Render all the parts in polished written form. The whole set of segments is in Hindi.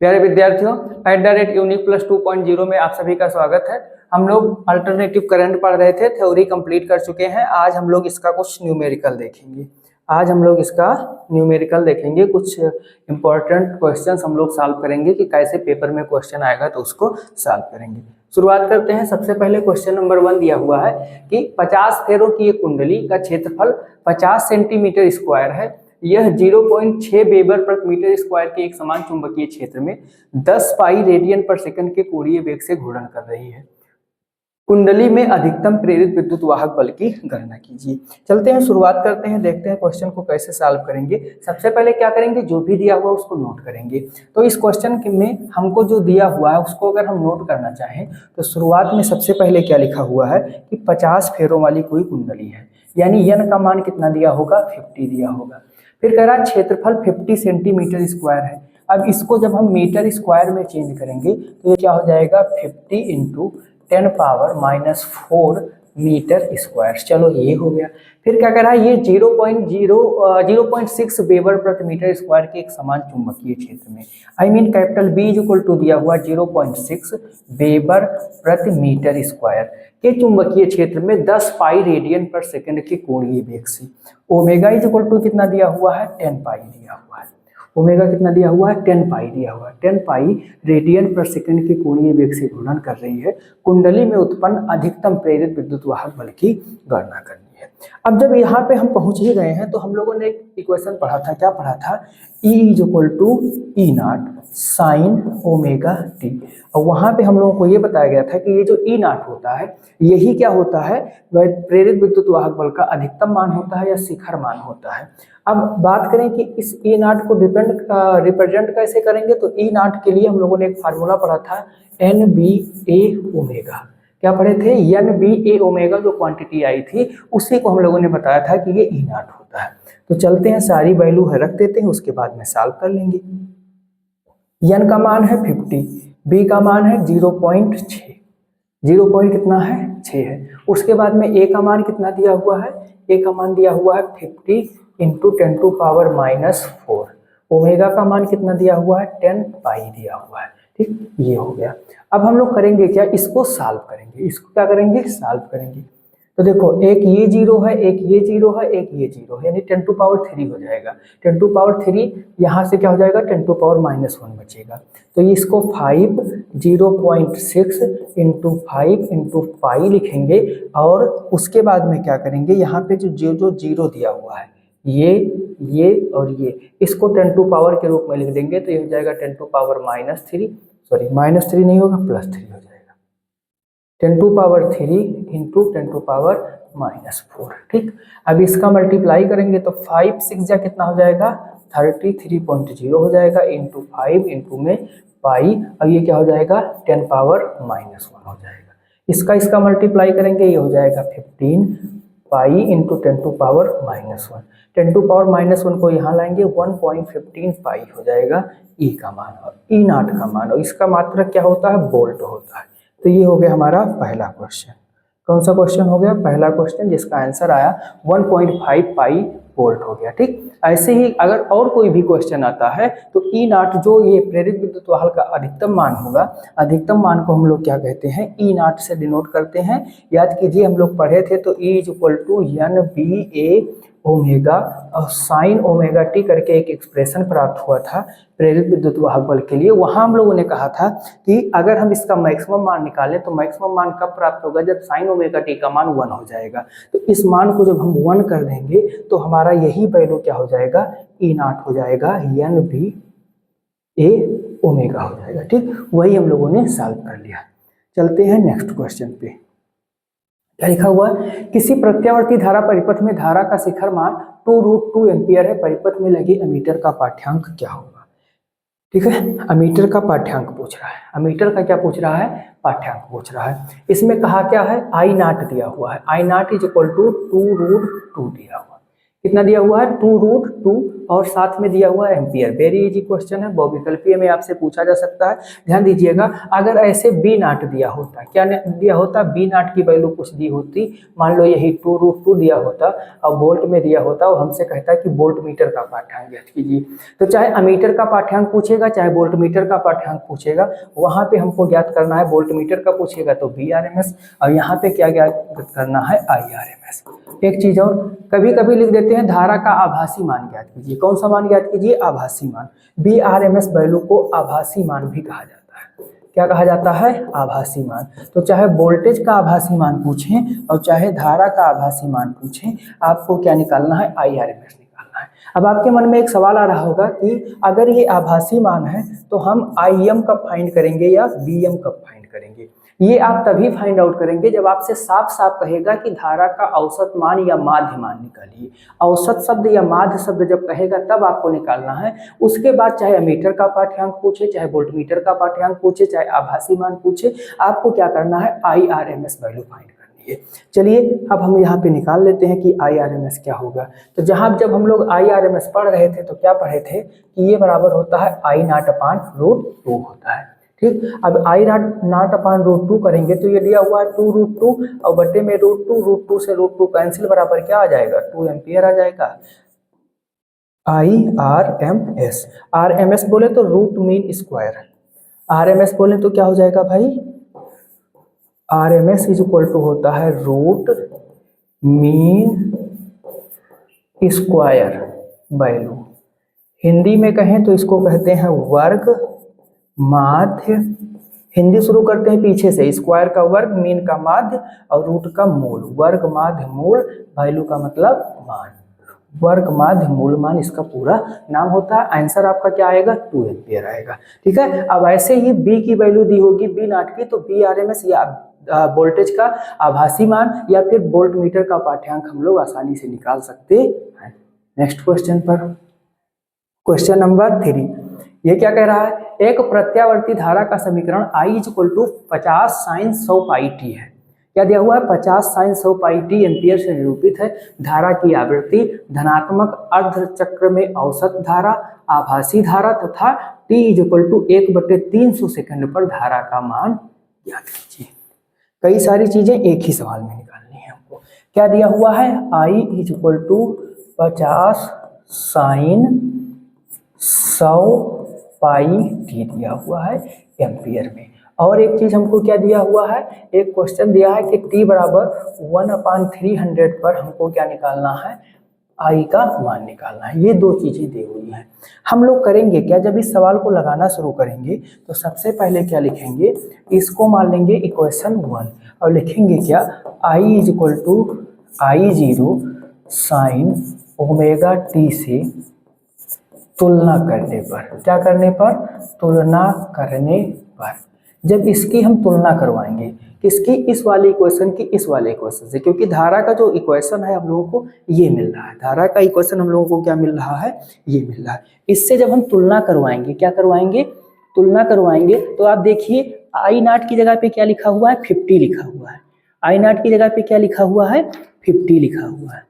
प्यारे विद्यार्थियों, @unique+2.0 में आप सभी का स्वागत है। हम लोग अल्टरनेटिव करंट पढ़ रहे थे, थ्योरी कंप्लीट कर चुके हैं। आज हम लोग इसका कुछ न्यूमेरिकल देखेंगे। कुछ इंपॉर्टेंट क्वेश्चंस हम लोग सॉल्व करेंगे कि कैसे पेपर में क्वेश्चन आएगा तो उसको सॉल्व करेंगे। शुरुआत करते हैं। सबसे पहले क्वेश्चन नंबर 1 दिया हुआ है कि 50 फेरों की एक कुंडली का क्षेत्रफल 50 सेंटीमीटर स्क्वायर है। यह 0.6 वेबर प्रति मीटर स्क्वायर के एक समान चुंबकीय क्षेत्र में 10 पाई रेडियन पर सेकंड के कोणीय वेग से घूर्णन कर रही है। कुंडली में अधिकतम प्रेरित विद्युत वाहक बल की गणना कीजिए। चलते हैं, शुरुआत करते हैं, देखते हैं क्वेश्चन को कैसे सॉल्व करेंगे। सबसे पहले क्या करेंगे, जो भी दिया हुआ उसको नोट करेंगे। तो इस क्वेश्चन में हमको जो दिया हुआ है उसको अगर हम नोट करना चाहें तो शुरुआत में सबसे पहले क्या लिखा हुआ है कि 50 फेरों वाली कोई कुंडली है, यानी n का मान कितना दिया होगा, 50 दिया होगा। फिर कह रहा है क्षेत्रफल 50 सेंटीमीटर स्क्वायर है। अब इसको जब हम मीटर स्क्वायर में चेंज करेंगे तो ये क्या हो जाएगा, 50 इंटू 10⁻⁴ मीटर स्क्वायर। चलो ये हो गया। फिर क्या कह रहा है, ये 0.6 वेबर प्रति मीटर स्क्वायर के एक समान चुंबकीय क्षेत्र में, I mean capital B equal to दिया हुआ 0.6 वेबर प्रति मीटर स्क्वायर के चुंबकीय क्षेत्र में 10 पाई रेडियन पर सेकंड के कोणीय वेग से ओमेगा इक्वल टू कितना दिया हुआ है, 10 पाई दिया हुआ है। ओमेगा कितना दिया हुआ है, 10 पाई दिया हुआ है। 10 पाई रेडियन पर सेकंड के कोणीय वेग से घूर्णन कर रही है। कुंडली में उत्पन्न अधिकतम प्रेरित विद्युत वाहक बल की गणना करनी है। अब जब यहाँ पे हम पहुंच ही गए हैं तो हम लोगों ने एक इक्वेशन पढ़ा था, क्या पढ़ा था, E equal to E0 sine omega t. और वहां पे हम लोगों को ये बताया गया था कि ये जो E0 होता है यही क्या होता है, वह प्रेरित विद्युत वाहक बल का अधिकतम मान होता है या शिखर मान होता है। अब बात करें कि इस E0 को रिप्रेजेंट कैसे करेंगे, तो E0 के लिए हम लोगों ने एक फार्मूला पढ़ा था, NBA ओमेगा। क्या पढ़े थे, NBA ओमेगा, जो क्वांटिटी आई थी उसी को हम लोगों ने बताया था कि ये E0 होता है। तो चलते हैं, सारी वैल्यू रख देते हैं, उसके बाद में सॉल्व कर लेंगे। n का मान है 50, b का मान है 0.6, 0 कितना है, 6 है। उसके बाद में a का मान कितना दिया हुआ है, a का मान दिया हुआ है 50 इंटू 10⁻⁴। ओमेगा का मान कितना दिया हुआ है, 10 पाई दिया हुआ है। ठीक, ये हो गया। अब हम लोग करेंगे क्या, इसको सॉल्व करेंगे। इसको क्या करेंगे, सॉल्व करेंगे। तो देखो, एक ये 0 है, एक ये 0 है, एक ये 0 है, यानी 10⁻³ हो जाएगा। 10⁻³ यहाँ से क्या हो जाएगा, 10⁻⁻1 बचेगा। तो इसको 5 0.6 इंटू 5 इंटू पाई लिखेंगे। और उसके बाद में क्या करेंगे, यहाँ पे जो 0 दिया हुआ है, ये और ये, इसको 10 टू पावर के रूप में लिख देंगे। तो ये हो जाएगा 10⁻⁻3, सॉरी -3 नहीं होगा, +3 हो जाएगा। 10⁻³ इंटू 10⁻⁻4। ठीक, अब इसका मल्टीप्लाई करेंगे तो 5 6 जा कितना हो जाएगा, 33.0 हो जाएगा, इंटू 5 इंटू में पाई, और ये क्या हो जाएगा, 10⁻⁻1 हो जाएगा। इसका मल्टीप्लाई करेंगे, ये हो जाएगा 15 पाई इंटू 10⁻⁻1। 10⁻⁻1 को यहाँ लाएंगे, 1.15 पाई हो जाएगा E का मान और E0 का मान, और इसका मात्रक क्या होता है, वोल्ट होता है। तो ये हो गया हमारा पहला क्वेश्चन। कौन सा क्वेश्चन हो गया, पहला क्वेश्चन, जिसका आंसर आया 1.5 पाई वोल्ट हो गया। ठीक, ऐसे ही अगर और कोई भी क्वेश्चन आता है तो E0 जो ये प्रेरित विद्युत वाहक का अधिकतम मान होगा, अधिकतम मान को हम लोग क्या कहते हैं, E0 से डिनोट करते हैं। याद कीजिए, हम लोग पढ़े थे तो E equal to NBA omega और साइन ओमेगा टी करके एक एक्सप्रेशन प्राप्त हुआ था प्रेरित विद्युत वाहक बल के लिए। वहां हम लोगों ने कहा था कि अगर हम इसका मैक्सिमम मान निकालें तो मैक्सिमम मान कब प्राप्त होगा, जब साइन ओमेगा टी का मान 1 हो जाएगा। तो इस मान को जब हम 1 कर देंगे तो हमारा यही वैल्यू क्या हो जाएगा, E0 हो जाएगा, NBA ओमेगा हो जाएगा। ठीक, वही हम लोगों ने सॉल्व कर लिया। चलते हैं नेक्स्ट क्वेश्चन पे। क्या लिखा हुआ है, किसी प्रत्यावर्ती धारा परिपथ में धारा का शिखर मान 2√2 एम्पियर है। परिपथ में लगे अमीटर का पाठ्यांक क्या होगा। ठीक है, अमीटर का पाठ्यांक पूछ रहा है। अमीटर का क्या पूछ रहा है, पाठ्यांक पूछ रहा है। इसमें कहा क्या है, I0 दिया हुआ है। I0 इक्वल टू 2√2 दिया हुआ। कितना दिया हुआ है, 2√2, और साथ में दिया हुआ है एम्पियर। वेरी इजी क्वेश्चन है, बहुविकल्पीय में आपसे पूछा जा सकता है। ध्यान दीजिएगा, अगर ऐसे बी नाट दिया होता, क्या दिया होता, बी नाट की वैल्यू कुछ दी होती, मान लो यही 2√2 दिया होता और वोल्ट में दिया होता, और हमसे कहता है कि वोल्ट मीटर का पाठ्यांक ज्ञात कीजिए, तो चाहे अमीटर का पाठ्यांक पूछेगा चाहे वोल्ट मीटर का पाठ्यांक पूछेगा, वहां पे हमको ज्ञात करना है वोल्ट मीटर का पूछेगा तो VRMS, और यहाँ पे क्या ज्ञात करना है IRMS। एक चीज और, कभी कभी लिख देते हैं धारा का आभासी मान ज्ञात कीजिए। कौन सा मान ज्ञात कीजिए? आभासी मान। VRMS वैल्यू को आभासी मान भी कहा जाता है। क्या कहा जाता है? आभासी मान। तो चाहे वोल्टेज का आभासी मान पूछें और चाहे धारा का आभासी मान पूछें, आपको क्या निकालना है? IRMS निकालना है। अब आपके मन में एक सवाल आ रहा होगा कि अगर ये आभासी मान है तो हम IM कब फाइंड करेंगे या VM कब फाइंड करेंगे? ये आप तभी फाइंड आउट करेंगे जब आपसे साफ साफ कहेगा कि धारा का औसत मान या माध्य मान निकालिए। औसत शब्द या माध्य शब्द जब कहेगा तब आपको निकालना है। उसके बाद चाहे अमीटर का पाठ्यांक पूछे, चाहे वोल्टमीटर का पाठ्यांक पूछे, चाहे आभासी मान पूछे, आपको क्या करना है? IRMS वैल्यू फाइंड करनी है। चलिए अब हम यहाँ पे निकाल लेते हैं कि IRMS क्या होगा। तो जहाँ जब हम लोग IRMS पढ़ रहे थे तो क्या पढ़े थे कि ये बराबर होता है I0/√2 होता है। ठीक, अब I0/√2 करेंगे तो ये दिया हुआ है 2√2 और बटे में √2 से √2 कैंसिल, बराबर क्या आ जाएगा? 2 एम्पियर आ जाएगा। IRMS, RMS बोले तो रूट मीन स्क्वायर, RMS बोले तो क्या हो जाएगा भाई? RMS इज इक्वल टू होता है root mean square value. Hindi में कहें तो इसको कहते हैं वर्ग माध्य। हिंदी शुरू करते हैं पीछे से, स्क्वायर का वर्ग, मीन का माध्य और रूट का मूल। वर्ग माध्य मूल, वैल्यू का मतलब मान, वर्ग माध्य मूल मान इसका पूरा नाम होता है। आंसर आपका क्या आएगा? 2 एम्पियर आएगा। ठीक है, अब ऐसे ही बी की वैल्यू दी होगी बी नाट की, तो VRMS या वोल्टेज का आभासी मान या फिर वोल्ट मीटर का पाठ्यांक हम लोग आसानी से निकाल सकते हैं। नेक्स्ट क्वेश्चन पर, क्वेश्चन नंबर 3, ये क्या कह रहा है? एक प्रत्यावर्ती धारा का समीकरण I = 50 sin 100 पाई टी है। क्या दिया हुआ है? 50 sin 100 पाई टी एम्पियर से निरूपित है। धारा की आवृत्ति, धनात्मक अर्ध चक्र में औसत धारा, आभासी धारा तथा T = 1/300 सेकंड पर धारा का मान ज्ञात कीजिए। कई सारी चीजें एक ही सवाल में निकालनी है हमको। क्या दिया हुआ है? I = 50 sin 100 पाई टी दिया हुआ है एम्पियर में। और एक चीज हमको क्या दिया हुआ है? एक क्वेश्चन दिया है कि T बराबर 1/300 पर हमको क्या निकालना है? I का मान निकालना है। ये दो चीजें दी हुई हैं। हम लोग करेंगे क्या, जब इस सवाल को लगाना शुरू करेंगे तो सबसे पहले क्या लिखेंगे? इसको मान लेंगे इक्वेशन 1 और लिखेंगे क्या? I = I0 sin ω/t से तुलना करने पर, क्या करने पर? तुलना करने पर। जब इसकी हम तुलना करवाएंगे, किसकी? इस वाले इक्वेशन की इस वाले इक्वेशन से, क्योंकि धारा का जो इक्वेशन है हम लोगों को ये मिल रहा है। धारा का इक्वेशन हम लोगों को क्या मिल रहा है? ये मिल रहा है। इससे जब हम तुलना करवाएंगे, क्या करवाएंगे? तुलना करवाएंगे तो आप देखिए I0 की जगह पे क्या लिखा हुआ है? 50 लिखा हुआ है। I0 की जगह पे क्या लिखा हुआ है? 50 लिखा हुआ है।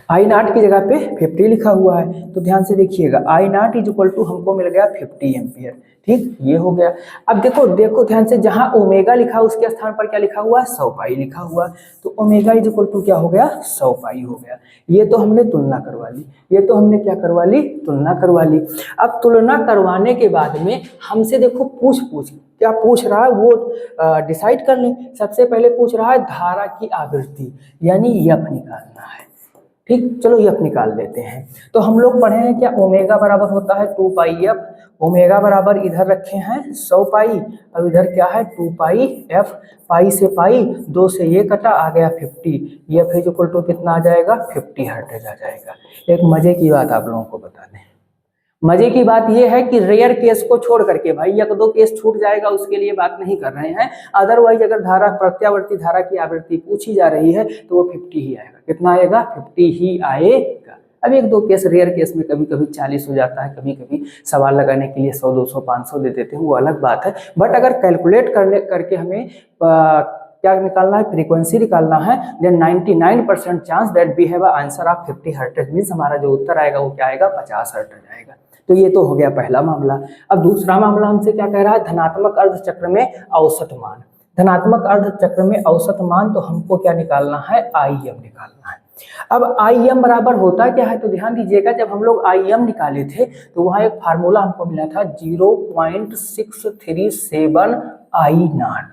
I0 की जगह पे 50 लिखा हुआ है। तो ध्यान से देखिएगा, I0 = हमको मिल गया 50 एम्पियर। ठीक, ये हो गया। अब देखो ध्यान से, जहां ओमेगा लिखा उसके स्थान पर क्या लिखा हुआ है? 100 पाई लिखा हुआ। तो ओमेगा = क्या हो गया? 100 पाई हो गया। ये तो हमने तुलना करवा ली। ये तो हमने क्या करवा ली? तुलना करवा ली। अब तुलना करवाने के बाद में हमसे देखो पूछ क्या पूछ रहा है वो डिसाइड कर लें। सबसे पहले पूछ रहा है धारा की आवृत्ति, यानी F निकालना है। ठीक, चलो F निकाल लेते हैं। तो हम लोग पढ़े हैं क्या? ओमेगा बराबर होता है 2 पाई F। ओमेगा बराबर इधर रखे हैं 100 पाई, अब इधर क्या है? 2 पाई F। पाई से पाई 2 से ये कटा, आ गया 50। F = कितना आ जाएगा? 50 हर्ट्ज आ जाएगा। एक मजे की बात आप लोगों को बता दें, मजे की बात यह है कि रेयर केस को छोड़ करके, भाई 1-2 केस छूट जाएगा उसके लिए बात नहीं कर रहे हैं, अदरवाइज अगर धारा प्रत्यावर्ती धारा की आवृत्ति पूछी जा रही है तो वो 50 ही आएगा। कितना आएगा? 50 ही आएगा। अब 1-2 केस, रेयर केस में कभी कभी 40 हो जाता है, कभी कभी सवाल लगाने के लिए 100, 200, 500 दे देते हैं, वो अलग बात है। बट अगर कैलकुलेट करके हमें क्या निकालना है, फ्रीक्वेंसी निकालना है, then 99% chance that we have answer of 50 hertz, means हमारा जो उत्तर आएगा वो क्या आएगा, 50 हर्ट्ज आएगा। तो ये तो हो गया पहला मामला। अब दूसरा मामला हमसे क्या कह रहा है, धनात्मक अर्धचक्र में औसत मान। धनात्मक अर्धचक्र में औसत मान, तो हमको क्या निकालना है, IM निकालना है। अब IM बराबर होता क्या है, तो ध्यान दीजिएगा, जब हम लोग IM निकाले थे तो वहां एक फार्मूला हमको मिला था 0.637 I0।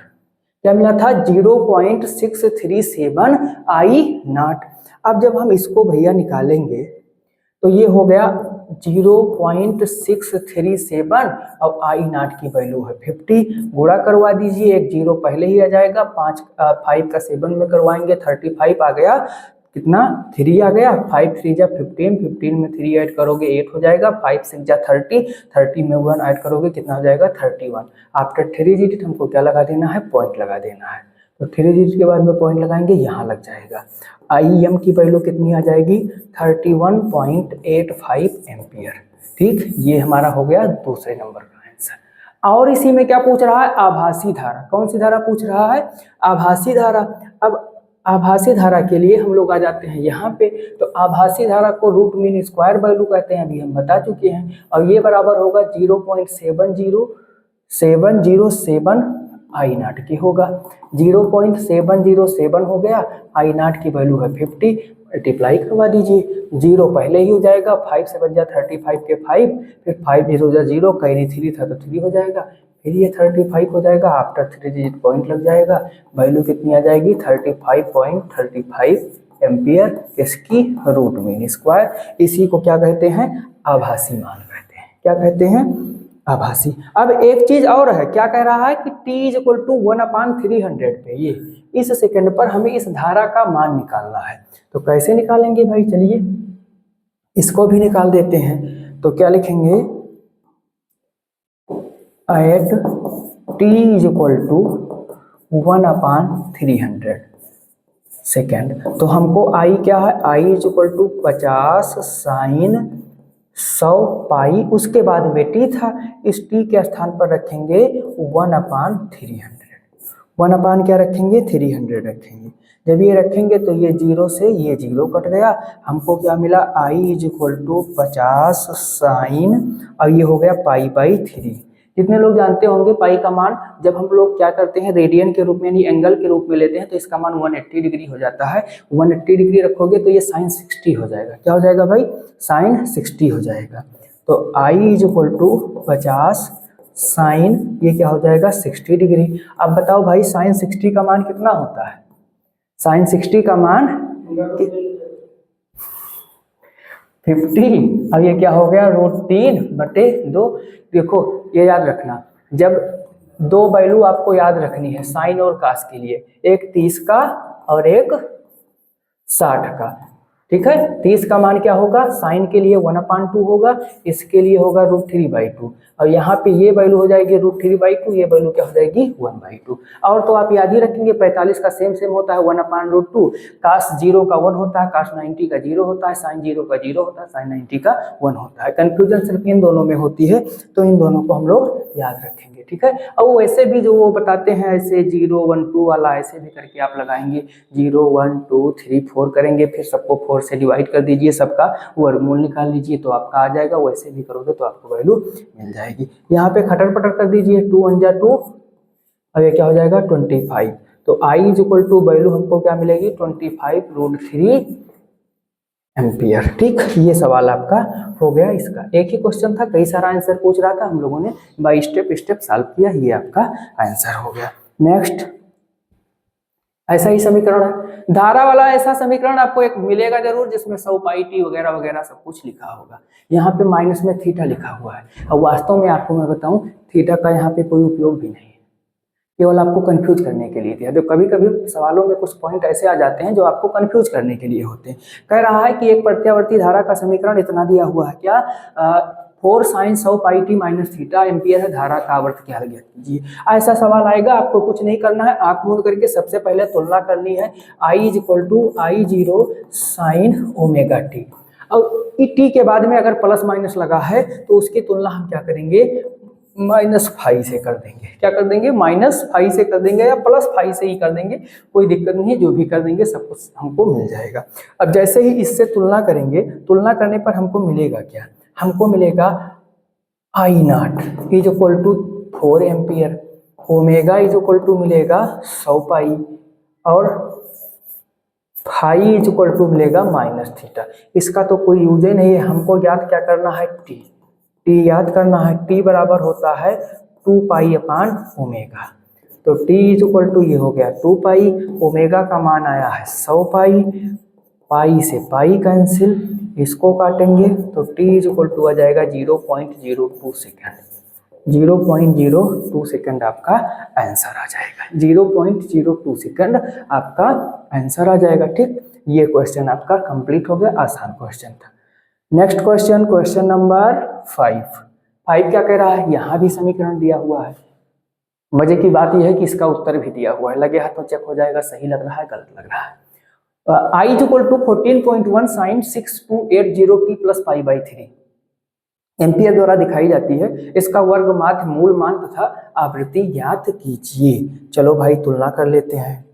क्या मिला था, 0.637 I0। अब जब हम इसको भैया निकालेंगे तो ये हो गया 0.637 और I0 की वैल्यू है 50। गुणा करवा दीजिए, एक जीरो पहले ही आ जाएगा, 5 का 7 में करवाएंगे 35 आ गया, कितना 3 आ गया, 5 3 जा 15, 15 में 3 ऐड करोगे 8 हो जाएगा, 5 6 जा 30, 30 में 1 ऐड करोगे कितना हो जाएगा 31। आफ्टर 3 डिजिट हमको क्या लगा देना है, पॉइंट लगा देना है। तो 3 डिजिट के बाद में पॉइंट लगाएंगे, यहाँ लग जाएगा। IM की वैल्यू कितनी आ जाएगी, 31.85 एम्पियर। ठीक, ये हमारा हो गया दूसरे नंबर का आंसर। और इसी में क्या पूछ रहा है, आभासी धारा। कौन सी धारा पूछ रहा है, आभासी धारा। अब आभासी धारा के लिए हम लोग आ जाते हैं यहाँ पे, तो आभासी धारा को रूट मीन स्क्वायर वैल्यू कहते हैं, अभी हम बता चुके हैं। और ये बराबर होगा 0.707 I0 की होगा, 0.707 हो गया, I0 की वैल्यू है 50, मल्टीप्लाई करवा दीजिए, 0 पहले ही हो जाएगा, 5 से बन जा 35 के 5, फिर 5 0 जा 0, कैरी 3 था तो 3 हो जाएगा, फिर ये 35 हो जाएगा, आफ्टर 3 डिजिट पॉइंट लग जाएगा, वैल्यू कितनी आ जाएगी 35.35 एम्पियर, इसकी रूट मीन स्क्वायर। इसी को क्या कहते हैं, आभासी मान कहते हैं। क्या कहते हैं, आभासी। अब एक चीज और है, क्या कह रहा है कि t = 1/300 पे, ये इस सेकंड पर हमें इस धारा का मान निकालना है। तो कैसे निकालेंगे भाई, चलिए इसको भी निकाल देते हैं। तो क्या लिखेंगे, एट t = 1/300 सेकेंड। तो हमको I क्या है, I = 50 sin 100 पाई, उसके बाद में t था, इस t के स्थान पर रखेंगे 1/300। 1 क्या रखेंगे, 300 रखेंगे। जब ये रखेंगे तो ये 0 से ये 0 कट गया, हमको क्या मिला, I = 50 sin, और ये हो गया π/3। जितने लोग जानते होंगे पाई का मान, जब हम लोग क्या करते हैं रेडियन के रूप में यानी एंगल के रूप में लेते हैं तो इसका मान 180 डिग्री हो जाता है। 180 डिग्री रखोगे तो ये sin 60 हो जाएगा। क्या हो जाएगा भाई, sin 60 हो जाएगा। तो I = 50 sin, ये क्या हो जाएगा 60 डिग्री। अब बताओ भाई sin 60 का मान कितना होता है, sin 60 का मान 50। अब ये क्या हो गया, √3/2। देखो ये याद रखना, जब दो वैल्यू आपको याद रखनी है साइन और कास के लिए, एक 30 का और एक 60 का। ठीक है, 30 का मान क्या होगा, साइन के लिए 1/2 होगा, इसके लिए होगा √3/2, और यहाँ पे ये वैल्यू हो जाएगी √3/2, ये वैल्यू क्या हो जाएगी 1/2। और तो आप याद ही रखेंगे 45 का सेम होता है 1/√2, कास 0 का 1 होता है, कास 90 का 0 होता है, साइन 0 का 0 होता है, साइन 90 का 1 होता है। कंफ्यूजन सिर्फ इन दोनों में होती है, तो इन दोनों को हम लोग याद रखेंगे। ठीक है, और वैसे भी जो वो बताते हैं ऐसे 0 1 2 वाला ऐसे भी करके आप लगाएंगे, 0 1 2 3 4 करेंगे, फिर सबको 4 से डिवाइड कर दीजिए, सबका वर्गमूल निकाल लीजिए तो आपका आ जाएगा। वैसे भी करोगे तो आपको वैल्यू मिल जाएगी। यहाँ पे खटर पटर कर दीजिए, 2 1 जा 2, और ये क्या हो जाएगा 25। तो I = वैल्यू हमको क्या मिलेगी 25√3 एम्पियर। ठीक, ये सवाल आपका हो गया। इसका एक ही क्वेश्चन था, कई सारा आंसर पूछ रहा था, हम लोगों ने बाय स्टेप सॉल्व किया, ये आपका आंसर हो गया। नेक्स्ट, ऐसा ही समीकरण है, धारा वाला ऐसा समीकरण आपको एक मिलेगा जरूर जिसमें 100 पाई टी वगैरह वगैरह सब कुछ लिखा होगा। यहाँ पे माइनस में थीटा लिखा हुआ है, और वास्तव में आपको मैं बताऊं थीटा का यहाँ पे कोई उपयोग भी नहीं है, केवल आपको कंफ्यूज करने के लिए दिया। तो कभी कभी सवालों में कुछ पॉइंट ऐसे आ जाते हैं जो आपको कंफ्यूज करने के लिए होते हैं। कह रहा है कि एक प्रत्यावर्ती धारा का समीकरण इतना दिया हुआ है, क्या 4 sin 100 pi T minus theta ampere है, धारा का आवर्त क्या ज्ञात कीजिए। ऐसा सवाल आएगा, आपको कुछ नहीं करना है, आंख मूंद करके सबसे पहले तुलना करनी है। I = I0 sin ω t, और टी के बाद में अगर प्लस माइनस लगा है तो उसकी तुलना हम क्या करेंगे, -5 से कर देंगे। क्या कर देंगे? -5 से कर देंगे या +5 से ही कर देंगे, कोई दिक्कत नहीं है, जो भी कर देंगे सब कुछ हमको मिल जाएगा। अब जैसे ही इससे तुलना करेंगे, तुलना करने पर हमको मिलेगा क्या? हमको मिलेगा I0 is equal to 4 ampere, omega is equal to मिलेगा 100 पाई, और फाई इज इक्वल टू मिलेगा -θ। इसका तो कोई यूज ही नहीं है, हमको याद क्या करना है? टी याद करना है। टी बराबर होता है 2 पाई अपान ओमेगा। तो टी इज इक्वल टू ये हो गया 2 पाई, ओमेगा का मान आया है 100 पाई, पाई से पाई कैंसिल, इसको काटेंगे तो टी इज इक्वल टू आ जाएगा 0.02 सेकेंड। 0.02 सेकेंड आपका आंसर आ जाएगा। 0.02 सेकेंड आपका आंसर आ जाएगा। ठीक, ये क्वेश्चन आपका कंप्लीट हो गया, आसान क्वेश्चन था। नेक्स्ट क्वेश्चन, क्वेश्चन नंबर 5 क्या कह रहा है? यहाँ भी समीकरण दिया हुआ है। मजे की बात यह है कि इसका उत्तर भी दिया हुआ है, लगे हाथ में चेक हो जाएगा सही लग रहा है गलत लग रहा है। I is equal to 14.1 sine 6280t plus π/3 ampere द्वारा दिखाई जाती है। इसका वर्ग माध्य, मूल मान तथा आवृत्ति ज्ञात कीजिए। चलो भाई तुलना कर लेते हैं।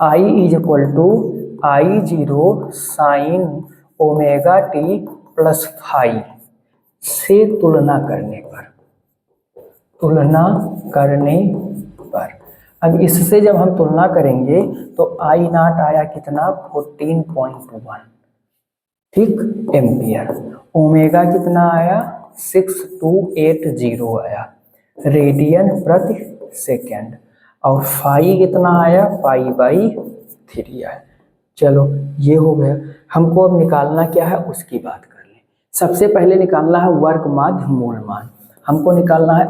I is equal to I0 sine omega T plus 5 से तुलना करने पर अब इससे जब हम तुलना करेंगे तो I0 आया कितना? 14.1, ठीक, एम्पियर। ओमेगा कितना आया? 6280 आया रेडियन प्रति सेकेंड, और फाई कितना आया? π/3 आया। चलो ये हो गया। हमको अब निकालना क्या है उसकी बात कर लें। सबसे पहले निकालना है वर्ग माध्य मूल मान। हमको निकालना है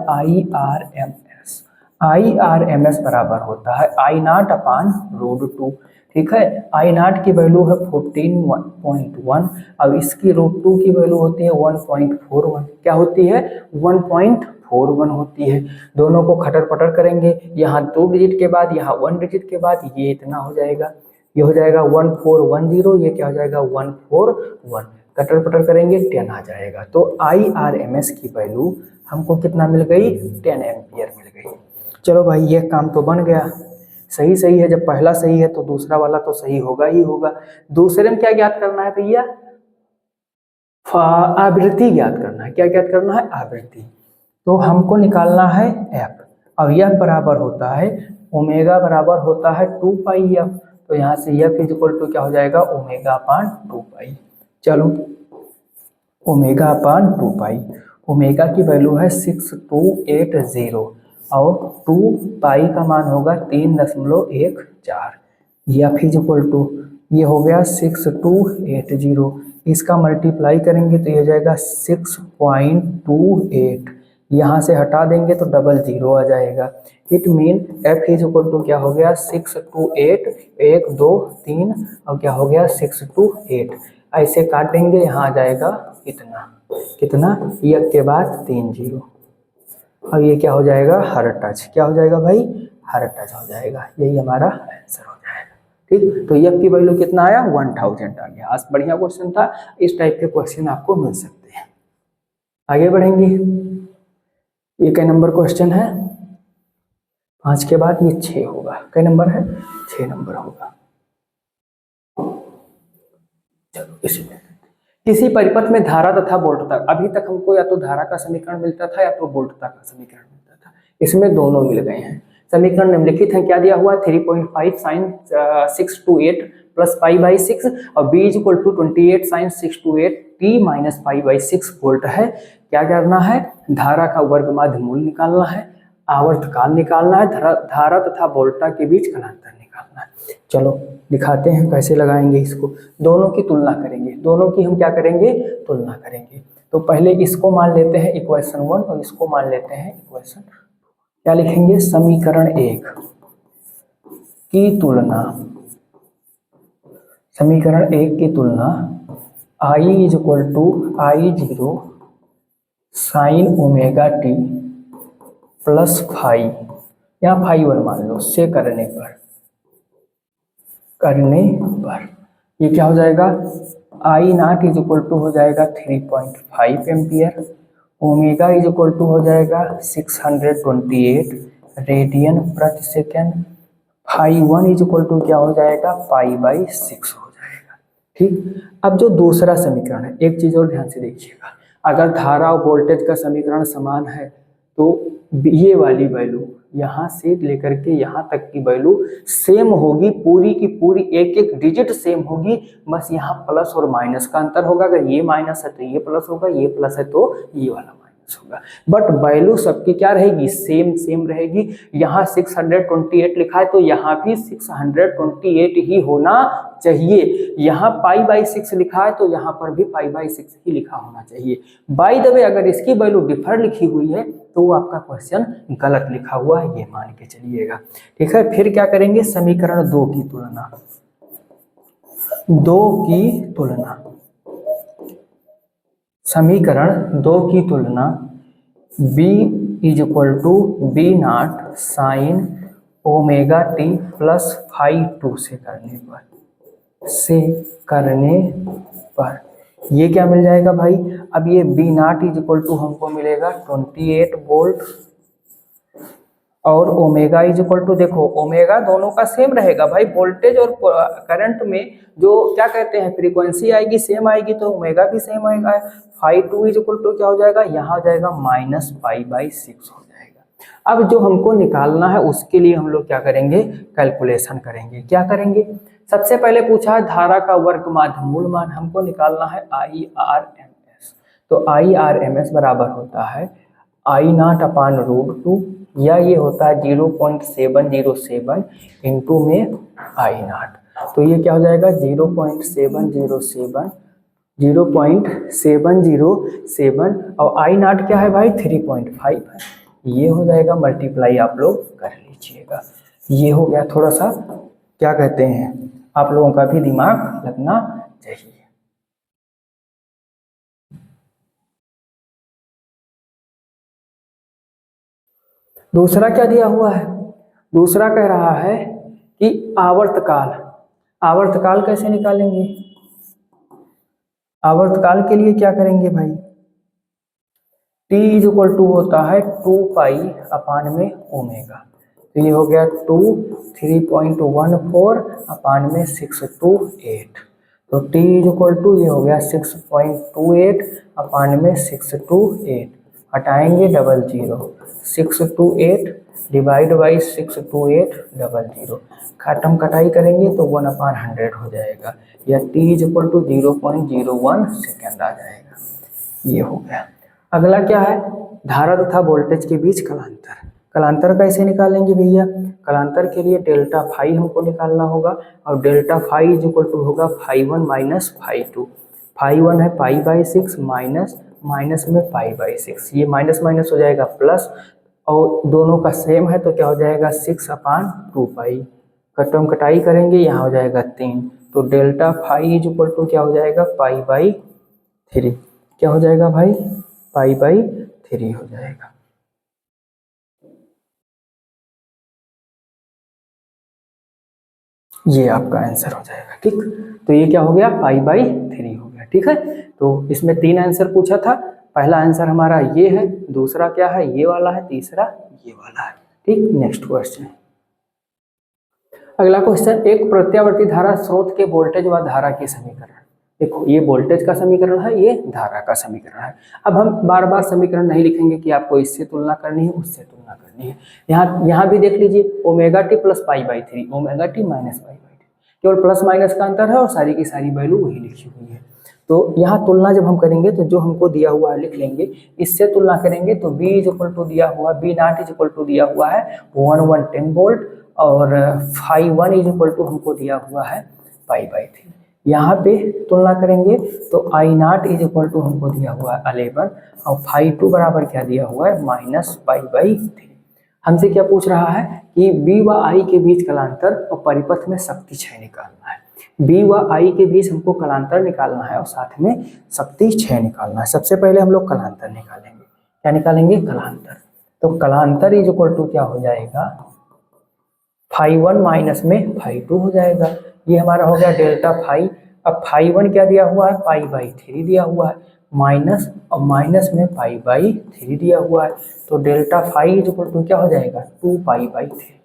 IRMS बराबर होता है I0 अपान √2। ठीक है, I0 की वैल्यू है 14.1, अब इसकी √2 की वैल्यू होती है 1.41। क्या होती है? 1.41 होती है। दोनों को खटर पटर करेंगे, यहाँ 2 डिजिट के बाद, यहाँ 1 डिजिट के बाद, ये इतना हो जाएगा, ये हो जाएगा 1410, ये क्या हो जाएगा? 141। कटर पटर करेंगे 10 आ जाएगा। तो IRMS की वैल्यू हमको कितना मिल गई? 10 एम्पियर मिल गई। चलो भाई ये काम तो बन गया। सही सही है, जब पहला सही है तो दूसरा वाला तो सही होगा ही होगा। दूसरे में क्या ज्ञात करना है भैया? आवृत्ति ज्ञात करना है। क्या ज्ञात करना है? आवृत्ति। तो हमको निकालना है एफ, और यह बराबर होता है ओमेगा बराबर होता है 2 पाई एफ। तो यहाँ से एफ इज इक्वल टू क्या हो जाएगा? ओमेगा अपान 2 पाई। चलो ओमेगा अपान 2 पाई, ओमेगा की वैल्यू है 6280 और 2 पाई का मान होगा 3.14। एफ इज इक्वल टू ये हो गया 6280, इसका मल्टीप्लाई करेंगे तो ये हो जाएगा 6.28, यहाँ से हटा देंगे तो 00 आ जाएगा। It mean f is equal to क्या हो गया? 628, 1 2 3 और क्या हो गया? 628। ऐसे काट देंगे, यहाँ आ जाएगा कितना एक के बाद 3 0, और ये क्या हो जाएगा? हर टच। क्या हो जाएगा भाई? हर टच हो जाएगा। यही हमारा आंसर हो जाएगा। ठीक, तो एफ की वैल्यू कितना आया? 1000 आ गया। आज बढ़िया क्वेश्चन था, इस टाइप के क्वेश्चन आपको मिल सकते हैं। आगे बढ़ेंगे, ये कई नंबर क्वेश्चन है? 5 के बाद ये 6 होगा। कई नंबर है? 6 नंबर होगा। चलो किसी परिपथ में धारा तथा वोल्टता, अभी तक हमको या तो धारा का समीकरण मिलता था या तो वोल्टता का समीकरण मिलता था, इसमें दोनों मिल गए हैं। समीकरण निम्नलिखित है, क्या दिया हुआ? 3.5 साइन 628 प्लस π/6 और b is equal to 28 sine 628 t minus π/6 volt है। क्या करना है? धारा का वर्ग माध्य मूल निकालना है, आवर्तकाल निकालना है, धारा तथा वोल्टता के बीच कलांतर निकालना है। चलो दिखाते हैं कैसे लगाएंगे इसको। दोनों की तुलना करेंगे, दोनों की हम क्या करेंगे? तुलना करेंगे। तो पहले इसको मान लेते हैं इक्वेशन 1 और इसको मान लेते हैं इक्वेशन 2। क्या लिखेंगे? समीकरण 1 की तुलना, समीकरण 1 की तुलना I is equal to I0 sine omega T plus 5 या 5 मान लो से करने पर ये क्या हो जाएगा? I0 इज इक्वल टू हो जाएगा 3.5 ampere, omega is equal to हो जाएगा 628 रेडियन प्रति second. Phi 1 is equal to क्या हो जाएगा π/6 हो जाएगा। ठीक, अब जो दूसरा समीकरण है, एक चीज और ध्यान से देखिएगा, अगर धारा और वोल्टेज का समीकरण समान है तो ये वाली वैल्यू यहाँ से लेकर के यहाँ तक की वैल्यू सेम होगी, पूरी की पूरी एक एक डिजिट सेम होगी, बस यहाँ प्लस और माइनस का अंतर होगा। अगर ये माइनस है तो ये प्लस होगा, ये प्लस है तो ये वाला माइनस होगा, बट वैल्यू सबकी क्या रहेगी, सेम सेम रहेगी। यहाँ 628 लिखा है तो यहाँ भी 628 ही होना चाहिए। यहाँ π/6 लिखा है तो यहाँ पर भी π/6 ही लिखा होना चाहिए। बाय द वे, अगर इसकी वैल्यू डिफर लिखी हुई है तो आपका क्वेश्चन गलत लिखा हुआ है, ये मान के चलिएगा। ठीक है, फिर क्या करेंगे, समीकरण 2 की तुलना, 2 की तुलना, समीकरण 2 की तुलना b is equal to b0 sine omega T plus phi 2 से करने पर ये क्या मिल जाएगा भाई। अब ये b0 इज इक्वल टू हमको मिलेगा 28 वोल्ट और ओमेगा इज इक्वल टू, देखो ओमेगा दोनों का सेम रहेगा भाई, वोल्टेज और करंट में जो क्या कहते हैं फ्रीक्वेंसी आएगी सेम आएगी तो ओमेगा भी सेम आएगा। फाई 2 इज इक्वल टू क्या हो जाएगा, यहाँ हो जाएगा -π/6 हो जाएगा। अब जो हमको निकालना है उसके लिए हम लोग क्या करेंगे, कैलकुलेशन करेंगे। क्या करेंगे, सबसे पहले पूछा है धारा का वर्ग माध्य मूल मान, हमको निकालना है IRMS। तो IRMS बराबर होता है I0/√2 या ये होता है 0.707 इंटू में I0। तो ये क्या हो जाएगा 0.707 और I0 क्या है भाई 3.5 है। ये हो जाएगा, मल्टीप्लाई आप लोग कर लीजिएगा। ये हो गया, थोड़ा सा क्या कहते हैं, आप लोगों का भी दिमाग लगना चाहिए। दूसरा क्या दिया हुआ है, दूसरा कह रहा है कि आवर्तकाल, आवर्तकाल कैसे निकालेंगे, आवर्तकाल के लिए क्या करेंगे भाई, t इज इक्वल टू होता है 2π/ओमेगा। तो ये हो गया 3.14/628। तो t इज इक्वल टू ये हो गया 6.28/628, हटाएंगे 00, 628 डिवाइड बाई 628 खत्म कटाई करेंगे तो 1/100 हो जाएगा, या t is equal to 0.01 second आ जाएगा। ये हो गया। अगला क्या है, धारा तथा वोल्टेज के बीच कलांतर। कलांतर कैसे निकालेंगे भैया, कलांतर के लिए डेल्टा फाई हमको निकालना होगा और delta phi is equal to होगा फाई 1 माइनस फाई 2। फाई 1 है π/6 माइनस माइनस में π/6, ये माइनस माइनस हो जाएगा प्लस, और दोनों का सेम है तो क्या हो जाएगा 6/2π। कटम कटाई करेंगे, यहाँ हो जाएगा 3। तो delta phi is equal to क्या हो जाएगा π/3। क्या हो जाएगा भाई π/3 हो जाएगा। ये आपका आंसर हो जाएगा। ठीक, तो ये क्या हो गया π/3 हो गया। ठीक है, तो इसमें 3 आंसर पूछा था, पहला आंसर हमारा ये है, दूसरा क्या है ये वाला है, तीसरा ये वाला है। ठीक, नेक्स्ट क्वेश्चन। अगला क्वेश्चन, एक प्रत्यावर्ती धारा स्रोत के वोल्टेज व धारा के समीकरण। देखो ये वोल्टेज का समीकरण है, ये धारा का समीकरण है। अब हम बार बार समीकरण नहीं लिखेंगे कि आपको इससे तुलना करनी है उससे तुलना करनी है। यहाँ भी देख लीजिए omega T plus π/3, omega T minus π/3, केवल प्लस माइनस का अंतर है और सारी की सारी वैल्यू वही लिखी हुई है। तो यहाँ तुलना जब हम करेंगे तो जो हमको दिया हुआ है लिख लेंगे, इससे तुलना करेंगे तो b इज इक्वल टू दिया हुआ, b0 इज इक्वल टू दिया हुआ है 110 वोल्ट और फाई 1 इज इक्वल टू हमको दिया हुआ है π/3। यहाँ पे तुलना करेंगे तो I0 इज इक्वल टू हमको दिया हुआ है 11 और फाई 2 बराबर क्या दिया हुआ है -π/3। हमसे क्या पूछ रहा है कि b व i के बीच कलांतर और परिपथ में शक्ति क्षय निकालना है। b व i के बीच हमको कलांतर निकालना है और साथ में शक्ति क्षय निकालना है। सबसे पहले हम लोग कलांतर निकालेंगे। क्या निकालेंगे, कलांतर। तो कलांतर इज इक्वल टू क्या हो जाएगा, फाई 1 माइनस में फाई 2 हो जाएगा। ये हमारा हो गया डेल्टा फाई। अब फाई 1 क्या दिया हुआ है π/3 दिया हुआ है, माइनस, और माइनस में π/3 दिया हुआ है, तो डेल्टा फाई इक्वल टू क्या हो जाएगा 2π/3,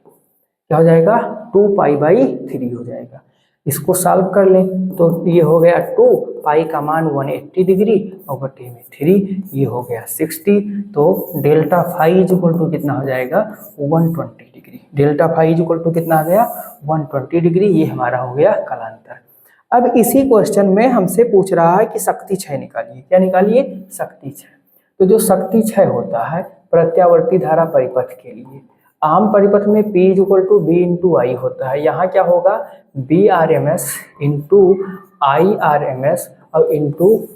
क्या हो जाएगा 2π/3 हो जाएगा। इसको सॉल्व कर लें तो ये हो गया 2, पाई का मान 180 डिग्री और बटे में 3, ये हो गया 60, तो डेल्टा फाई इक्वल टू कितना हो जाएगा 120 degree. Delta phi equal to कितना आ गया 120 डिग्री, ये हमारा हो गया कलांतर। अब इसी क्वेश्चन में हमसे पूछ रहा है कि शक्ति क्षय निकालिए। क्या निकालिए? शक्ति क्षय। तो जो शक्ति क्षय होता है प्रत्यावर्ती धारा परिपथ के लिए, आम परिपथ में P equal to B into I होता है। यहाँ क्या होगा BRMS इंटू IRMS और इंटू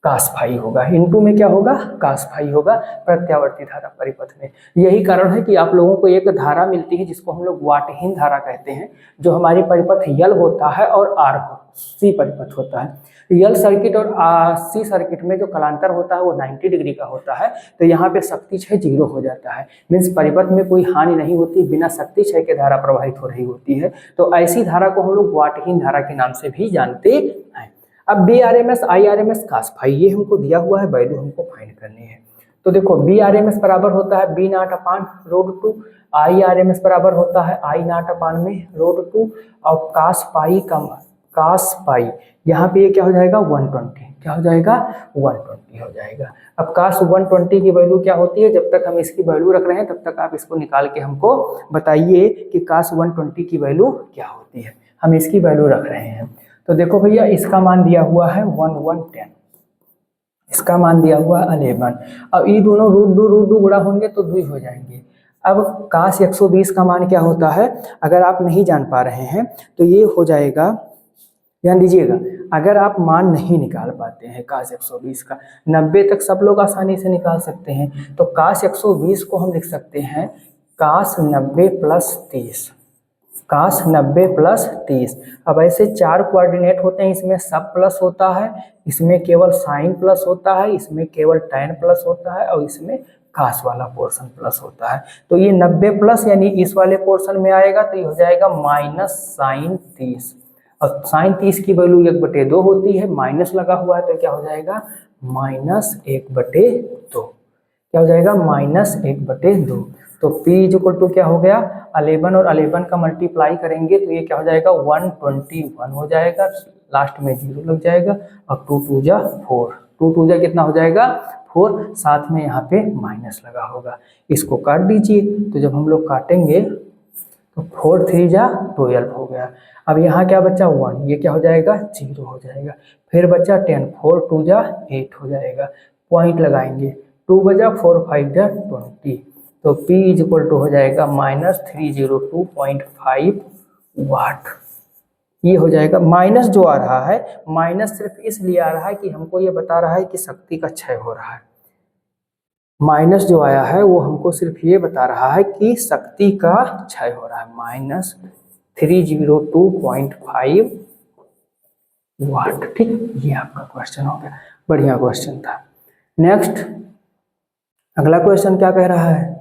कास फाई होगा। इंटू में क्या होगा कास फाई होगा प्रत्यावर्ती धारा परिपथ में। यही कारण है कि आप लोगों को एक धारा मिलती है जिसको हम लोग वाटहीन धारा कहते हैं, जो हमारी परिपथ यल होता है और आर सी परिपथ होता है। यल सर्किट और सी सर्किट में जो कलांतर होता है वो 90 डिग्री का होता है, तो यहाँ पे शक्ति क्षय 0 हो जाता है। मीन्स परिपथ में कोई हानि नहीं होती, बिना शक्ति क्षय के धारा प्रवाहित हो रही होती है। तो ऐसी धारा को हम लोग वाटहीन धारा के नाम से भी जानते हैं। अब BRMS IRMS कास फाई ये हमको दिया हुआ है, वैल्यू हमको फाइंड करनी है। तो देखो BRMS बराबर होता है B नॉट अपान √2, IRMS बराबर होता है I नॉट अपान में √2 और कास पाई यहाँ पे ये क्या हो जाएगा 120, क्या हो जाएगा 120 हो जाएगा। अब कास 120 की वैल्यू क्या होती है, जब तक हम इसकी वैल्यू रख रहे हैं तब तक आप इसको निकाल के हमको बताइए कि कास 120 की वैल्यू क्या होती है। हम इसकी वैल्यू रख रहे हैं, तो देखो भैया इसका मान दिया हुआ है 1110, इसका मान दिया हुआ है 11। अब ये दोनों √2 गुणा होंगे तो 2 हो जाएंगे। अब काश 120 का मान क्या होता है, अगर आप नहीं जान पा रहे हैं तो ये हो जाएगा, ध्यान दीजिएगा, अगर आप मान नहीं निकाल पाते हैं काश 120 का, 90 तक सब लोग आसानी से निकाल सकते हैं, तो काश 120 को हम लिख सकते हैं काश 90 प्लस 30, काश 90 प्लस 30। अब ऐसे 4 कोऑर्डिनेट होते हैं, इसमें सब प्लस होता है, इसमें केवल साइन प्लस होता है, इसमें केवल टैन प्लस होता है और इसमें काश वाला पोर्शन प्लस होता है। तो ये 90 प्लस यानी इस वाले पोर्शन में आएगा, तो ये हो जाएगा माइनस साइन 30, और साइन 30 की वैल्यू 1/2 होती है, माइनस लगा हुआ है तो क्या हो जाएगा -1/2, क्या हो जाएगा -1/2। तो P इक्वल टू क्या हो गया 11 और 11 का मल्टीप्लाई करेंगे तो ये क्या हो जाएगा 121 हो जाएगा, लास्ट में 0 लग जाएगा और 2 2 जा 4, 2 2 जा कितना हो जाएगा 4, साथ में यहाँ पे माइनस लगा होगा। इसको काट दीजिए, तो जब हम लोग काटेंगे तो 4 3 जा 12 हो गया। अब यहाँ क्या बचा 1, ये क्या हो जाएगा 0 हो जाएगा। फिर बचा 10, 4 2 जा 8 हो जाएगा, पॉइंट लगाएंगे, 2 बजा 4 5 जा 20, तो P इक्वल टू हो जाएगा -302.5 वाट। ये हो जाएगा। माइनस जो आ रहा है, माइनस सिर्फ इसलिए आ रहा है कि हमको ये बता रहा है कि शक्ति का क्षय हो रहा है। माइनस जो आया है वो हमको सिर्फ ये बता रहा है कि शक्ति का क्षय हो रहा है, -302.5 वाट। ठीक, ये आपका क्वेश्चन हो गया, बढ़िया क्वेश्चन था। नेक्स्ट अगला क्वेश्चन क्या कह रहा है,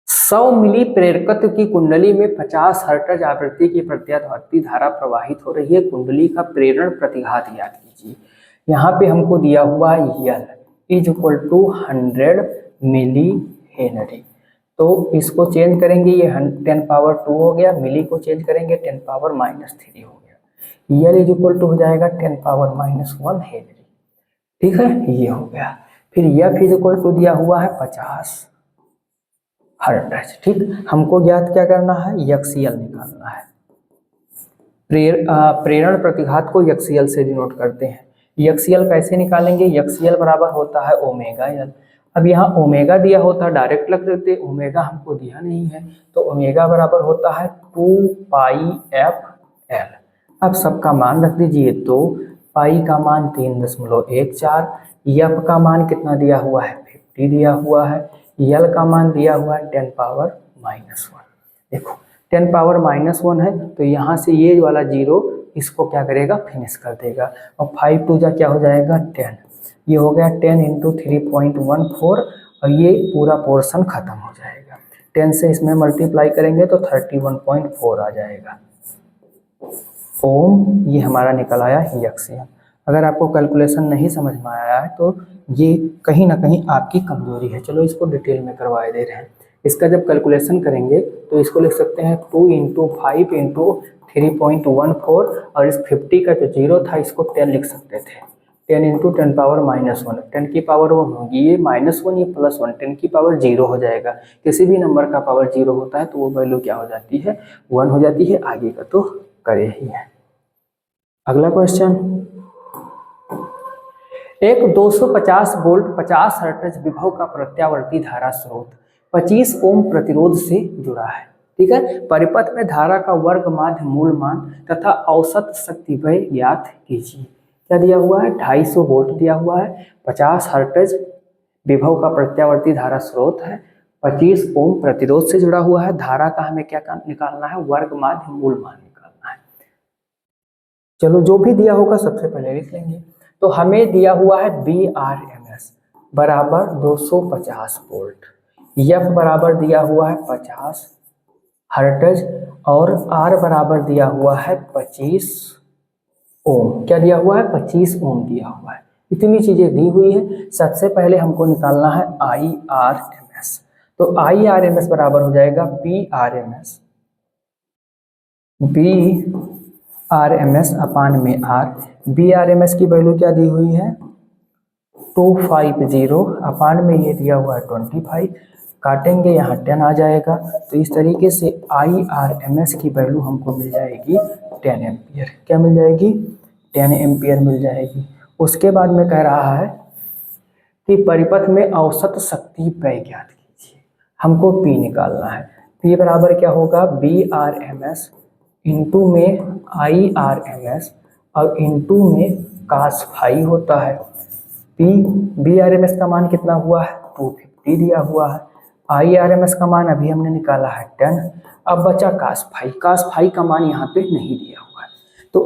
100 मिली प्रेरकत्व की कुंडली में 50 हर्ट्ज आवृत्ति की प्रत्यावर्ती धारा प्रवाहित हो रही है, कुंडली का प्रेरण प्रतिघात ज्ञात कीजिए। यहाँ पे हमको दिया हुआ है L is equal to 100 milli henry, तो इसको चेंज करेंगे, ये 10 पावर 2 हो गया, मिली को चेंज करेंगे 10 पावर -3 हो गया, यल इज इक्वल टू हो जाएगा 10 पावर -1 हेनरी। ठीक है, ये हो गया। फिर एफ इज इक्वल टू दिया हुआ है 50 हर्ट्ज। ठीक, हमको ज्ञात क्या करना है, यक्सियल निकालना है। प्रेरण प्रतिघात को यक्सियल से डिनोट करते हैं। यक्सियल कैसे निकालेंगे, यक्सियल बराबर होता है ओमेगा यल। अब यहाँ ओमेगा दिया होता है, डायरेक्ट लग देते, ओमेगा हमको दिया नहीं है, तो ओमेगा बराबर होता है 2πfl। अब सबका मान रख दीजिए, तो पाई का मान 3.14, एफ का मान कितना दिया हुआ है 50 दिया हुआ है, यल का मान दिया हुआ है 10 पावर -1। देखो 10 पावर -1 है, तो यहाँ से ये वाला 0 इसको क्या करेगा फिनिश कर देगा, और 5 2 जा क्या हो जाएगा 10, ये हो गया 10 × 3.14 और ये पूरा पोर्शन खत्म हो जाएगा। 10 से इसमें मल्टीप्लाई करेंगे तो 31.4 आ जाएगा ओम, ये हमारा निकल आया यक्सियल। अगर आपको कैलकुलेशन नहीं समझ में आया है तो ये कहीं ना कहीं आपकी कमजोरी है। चलो इसको डिटेल में करवा दे रहे हैं। इसका जब कैलकुलेशन करेंगे तो इसको लिख सकते हैं 2 × 5 × 3.14 और इस 50 का जो जीरो था इसको 10 लिख सकते थे। 10 × 10⁻⁻1 10 की पावर 1 होगी, ये -1 ये +1 10 की पावर 0 हो जाएगा। किसी भी नंबर का पावर 0 होता है तो वो वैल्यू क्या हो जाती है, 1 हो जाती है। आगे का तो करे ही है। अगला क्वेश्चन, एक 250 वोल्ट 50 हर्ट्ज विभव का प्रत्यावर्ती धारा स्रोत 25 ओम प्रतिरोध से जुड़ा है। ठीक है, परिपथ में धारा का वर्ग माध्य मूल मान तथा औसत शक्ति व्यय ज्ञात कीजिए। क्या दिया हुआ है, 250 वोल्ट दिया हुआ है, 50 हर्ट्ज विभव का प्रत्यावर्ती धारा स्रोत है, 25 ओम प्रतिरोध से जुड़ा हुआ है। धारा का हमें क्या निकालना है, वर्ग माध्य मूल मान निकालना है। चलो जो भी दिया होगा सबसे पहले लिख लेंगे। तो हमें दिया हुआ है BRMS बराबर 250 वोल्ट, F बराबर दिया हुआ है 50 हर्ट्ज और R बराबर दिया हुआ है 25 ओम। क्या दिया हुआ है, 25 ओम दिया हुआ है। इतनी चीजें दी हुई है। सबसे पहले हमको निकालना है IRMS। तो IRMS बराबर हो जाएगा BRMS अपान में R। BRMS की वैल्यू क्या दी हुई है, 250 अपान में ये दिया हुआ है 25, काटेंगे यहाँ 10 आ जाएगा। तो इस तरीके से IRMS की वैल्यू हमको मिल जाएगी 10 एम्पियर। क्या मिल जाएगी, 10 एम्पियर मिल जाएगी। उसके बाद में कह रहा है कि परिपथ में औसत शक्ति व्यय ज्ञात कीजिए। हमको P निकालना है। P बराबर क्या होगा, BRMS इंटू में IRMS और इंटू में cos फाई होता है। BRMS का मान कितना हुआ है, 250 दिया हुआ है। IRMS का मान अभी हमने निकाला है 10। अब बचा cos फाई का मान यहाँ पे नहीं दिया हुआ है। तो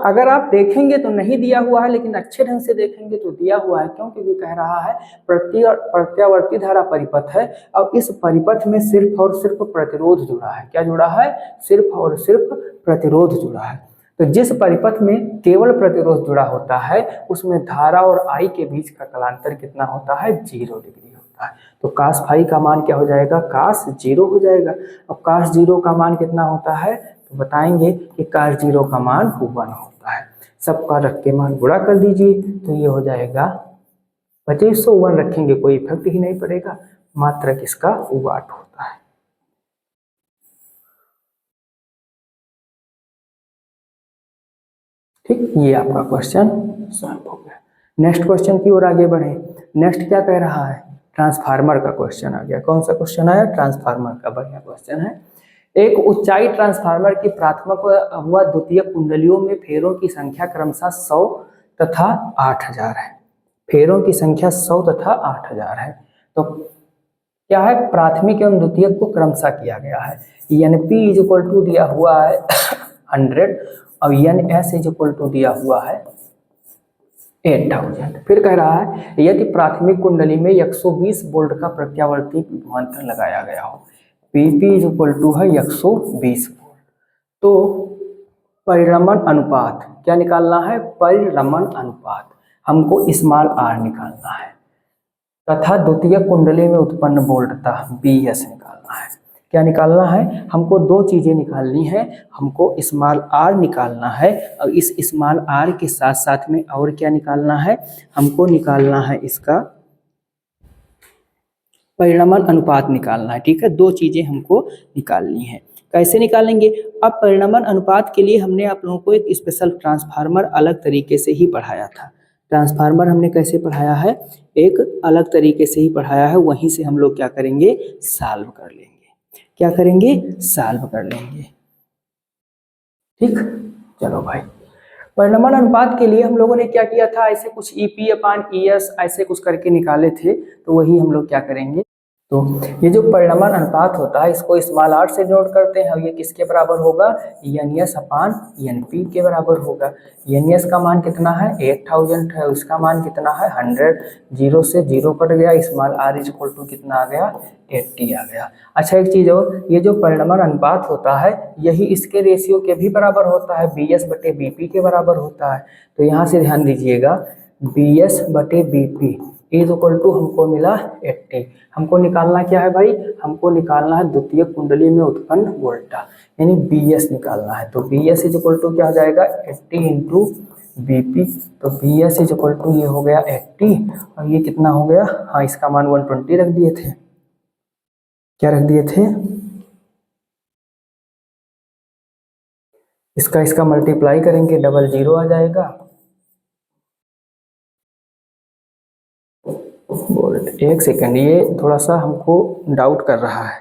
अगर आप देखेंगे तो नहीं दिया हुआ है, लेकिन अच्छे ढंग से देखेंगे तो दिया हुआ है। क्यों, क्योंकि कह रहा है प्रत्यावर्ती धारा परिपथ है और इस परिपथ में सिर्फ और सिर्फ प्रतिरोध जुड़ा है। क्या जुड़ा है, सिर्फ और सिर्फ प्रतिरोध जुड़ा है। तो जिस परिपथ में केवल प्रतिरोध जुड़ा होता है उसमें धारा और I के बीच का कलांतर कितना होता है, 0 डिग्री होता है। तो cos फाई का मान क्या हो जाएगा, cos 0 हो जाएगा। अब cos 0 का मान कितना होता है, तो बताएंगे कि cos 0 का मान 1 होता है। सबका रख के मान गुणा कर दीजिए तो ये हो जाएगा 2501 रखेंगे कोई इफेक्ट ही नहीं पड़ेगा, मात्र किसका, वाट होता है। ठीक, ये आपका क्वेश्चन सॉल्व हो गया। नेक्स्ट क्वेश्चन की ओर आगे बढ़े। नेक्स्ट क्या कह रहा है, ट्रांसफार्मर का क्वेश्चन आ गया। कौन सा क्वेश्चन आया, ट्रांसफार्मर का। बढ़िया क्वेश्चन है। एक ऊंचाई ट्रांसफार्मर की प्राथमिक व द्वितीयक कुंडलियों में फेरों की संख्या क्रमशः 100 तथा 8000 है। फेरों की संख्या 100 तथा 8000 है। तो क्या है, प्राथमिक एवं द्वितीयक को क्रमशः किया गया है। NP = दिया हुआ है 100 और NS = दिया हुआ है 8000। फिर कह रहा है यदि प्राथमिक कुंडली में 120 वोल्ट का प्रत्यावर्ती विभवांतर लगाया गया हो, PP = है 120 वोल्ट, तो परिरमण अनुपात क्या निकालना है, परिरमण अनुपात हमको स्मॉल r निकालना है तथा द्वितीय कुंडली में उत्पन्न वोल्टता BS निकालना है। क्या निकालना है, हमको दो चीजें निकालनी है। हमको स्मॉल r निकालना है और इस स्मॉल r के साथ साथ में और क्या निकालना है, हमको निकालना है इसका परिणमन अनुपात निकालना है। ठीक है, दो चीजें हमको निकालनी है। कैसे निकालेंगे, अब परिणमन अनुपात के लिए हमने आप लोगों को एक स्पेशल ट्रांसफार्मर अलग तरीके से ही पढ़ाया था। ट्रांसफार्मर हमने कैसे पढ़ाया है, एक अलग तरीके से ही पढ़ाया है, वहीं से हम लोग क्या करेंगे, सॉल्व कर लेंगे। क्या करेंगे, सॉल्व कर लेंगे। ठीक, चलो भाई, परिणमन अनुपात के लिए हम लोगों ने क्या किया था, ऐसे कुछ EP/ES ऐसे कुछ करके निकाले थे, तो वही हम लोग क्या करेंगे, तो ये जो परिणामन अनुपात होता है इसको स्मॉल r से नोट करते हैं और ये किसके बराबर होगा, NS अपान NP के बराबर होगा। NS का मान कितना है 8000 है, उसका मान कितना है 100, 0 से 0 कट गया, small r is equal to कितना आ गया 80 आ गया। अच्छा एक चीज और, ये जो परिणामन अनुपात होता है यही इसके रेशियो के भी बराबर होता है, BS बटे BP के बराबर होता है। तो यहाँ से ध्यान दीजिएगा BS बटे BP इज इक्वल टू हमको मिला 80। हमको निकालना क्या है भाई, हमको निकालना है द्वितीय कुंडली में उत्पन्न वोल्टा यानी BS निकालना है। तो BS इज इक्वल टू क्या हो जाएगा 80 इंटू BP। तो BS इज इक्वल टू ये हो गया 80 और ये कितना हो गया, हाँ इसका मान 120 रख दिए थे, क्या रख दिए थे, इसका मल्टीप्लाई करेंगे 00 आ जाएगा वोल्ट। एक सेकंड, ये थोड़ा सा हमको डाउट कर रहा है,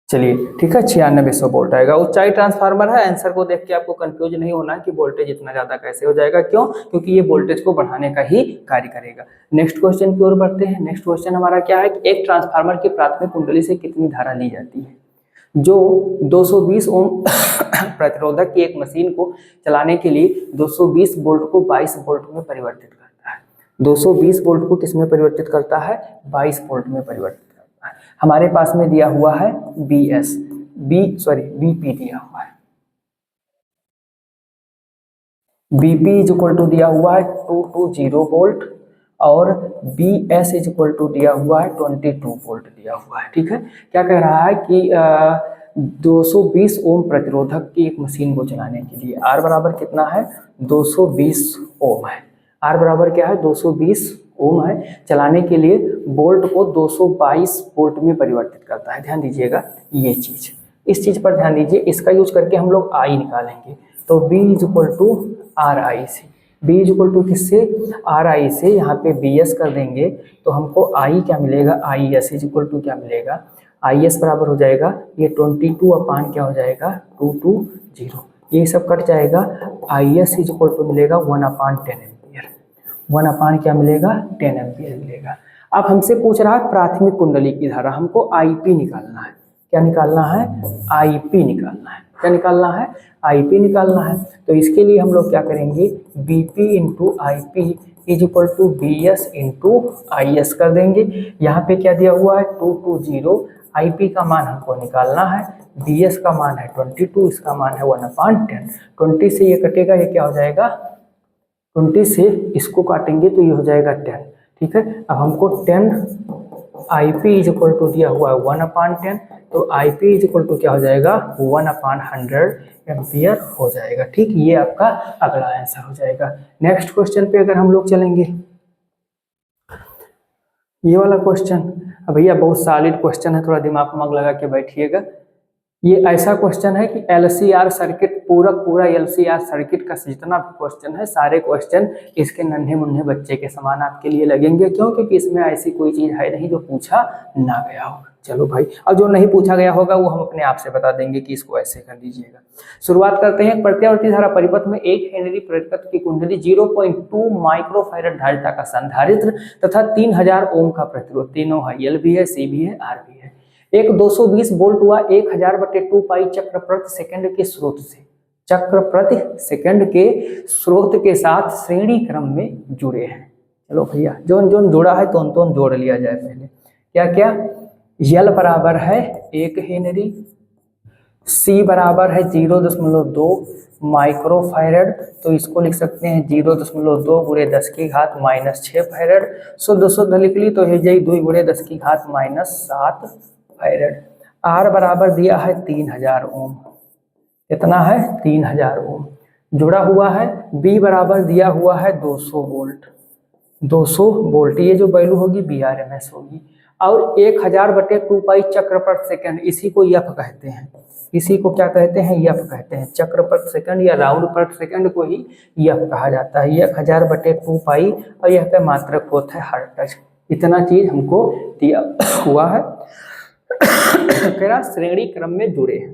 चलिए ठीक है 9600 वोल्ट आएगा। ऊंचाई ट्रांसफार्मर है, आंसर को देख के आपको कंफ्यूज नहीं होना है कि वोल्टेज इतना ज्यादा कैसे हो जाएगा, क्यों, क्योंकि ये वोल्टेज को बढ़ाने का ही कार्य करेगा। नेक्स्ट क्वेश्चन की ओर बढ़ते हैं। नेक्स्ट क्वेश्चन हमारा क्या है कि एक ट्रांसफार्मर की प्राथमिक कुंडली से कितनी धारा ली जाती है जो 220 ओम प्रतिरोधक की एक मशीन को चलाने के लिए 220 वोल्ट को 22 वोल्ट में परिवर्तित करता है। 220 वोल्ट को किस में परिवर्तित करता है, 22 वोल्ट में परिवर्तित करता है। हमारे पास में दिया हुआ है BP दिया हुआ है, BP इज इक्वल टू दिया हुआ है 220 वोल्ट और BS इज इक्वल टू दिया हुआ है 22 वोल्ट दिया हुआ है। ठीक है, क्या कह रहा है कि 220 ओम प्रतिरोधक की एक मशीन को चलाने के लिए R बराबर कितना है 220 ओम है, R बराबर क्या है 220 ओम है, चलाने के लिए वोल्ट को 222 वोल्ट में परिवर्तित करता है। ध्यान दीजिएगा ये चीज, इस चीज पर ध्यान दीजिए, इसका यूज करके हम लोग I निकालेंगे। तो B is equal to RI से, B इज इक्वल टू किससे RI से, यहाँ पे BS कर देंगे तो हमको I क्या मिलेगा, IS इज इक्वल टू क्या मिलेगा, IS बराबर हो जाएगा ये 22 अपान क्या हो जाएगा 220, ये सब कट जाएगा, IS इज इक्वल टू मिलेगा 1 अपान 10 एम्पियर, 1 अपान क्या मिलेगा 10 एम्पियर मिलेगा। अब हमसे पूछ रहा है प्राथमिक कुंडली की धारा, हमको IP निकालना है, क्या निकालना है IP निकालना है, क्या निकालना है IP निकालना है। तो इसके लिए हम लोग क्या करेंगे BP into IP is equal to BS into IS कर देंगे। यहाँ पे क्या दिया हुआ है 220, IP का मान हमको निकालना है, BS का मान है 22, इसका मान है 1 अपान 10, 20 से ये कटेगा, ये क्या हो जाएगा 20 से इसको काटेंगे तो ये हो जाएगा 10। ठीक है, अब हमको 10 IP इज इक्वल टू दिया हुआ है 1 अपान 10, तो IP इज इक्वल टू क्या हो जाएगा 1 अपान 100 एम्पियर हो जाएगा। ठीक, ये आपका अगला आंसर हो जाएगा। नेक्स्ट क्वेश्चन पे अगर हम लोग चलेंगे, ये वाला क्वेश्चन, अब भैया बहुत सॉलिड क्वेश्चन है, थोड़ा दिमाग को मग लगा के बैठिएगा। ये ऐसा क्वेश्चन है कि LCR सर्किट पूरा LCR सर्किट का जितना भी क्वेश्चन है सारे क्वेश्चन इसके नन्हे मुन्ने बच्चे के समान आपके लिए लगेंगे, क्यों, क्योंकि इसमें ऐसी कोई चीज है नहीं जो पूछा ना गया हो। चलो भाई, अब जो नहीं पूछा गया होगा वो हम अपने आप से बता देंगे कि इसको ऐसे कर दीजिएगा। शुरुआत करते हैं। प्रत्यावर्ती धारा परिपथ में 1 हेनरी प्रतिरोध की कुंडली 0.2 माइक्रोफैरड धारिता का संधारित्र तथा 3000 ओम का प्रतिरोध, तीनों है, L भी है, C भी है, R भी है। एक 220 वोल्ट हुआ 1000/2 पाई चक्र प्रति सेकंड के स्रोत से, चक्र प्रति सेकंड के स्रोत के साथ श्रेणी क्रम में जुड़े हैं। चलो भैया जोन जोन जुड़ा है तो जोड़ लिया जाए पहले। क्या क्या, L बराबर है 1 हेनरी, C बराबर है 0.2 माइक्रोफैरड, तो इसको लिख सकते हैं 0.2 गुणे 10 की घात -6 फैरड, शुद्ध लिख ली तो है 2 गुणे 10 की घात -7 फैरड। R बराबर दिया है 3000 ओम, कितना है 3000 ओम जुड़ा हुआ है। B बराबर दिया हुआ है 200 वोल्ट, 200 वोल्ट, ये जो वैल्यू होगी VRMS होगी, और 1000/2 पाई चक्र प्रति सेकंड, इसी को यफ कहते हैं, इसी को क्या कहते हैं यफ कहते हैं, चक्र प्रति सेकंड या राउंड प्रति सेकंड को ही यफ कहा जाता है। 1000/2 पाई और यह का मात्रक होता है हर्ट्ज। इतना चीज हमको दिया हुआ है। श्रेणी क्रम में जुड़े हैं,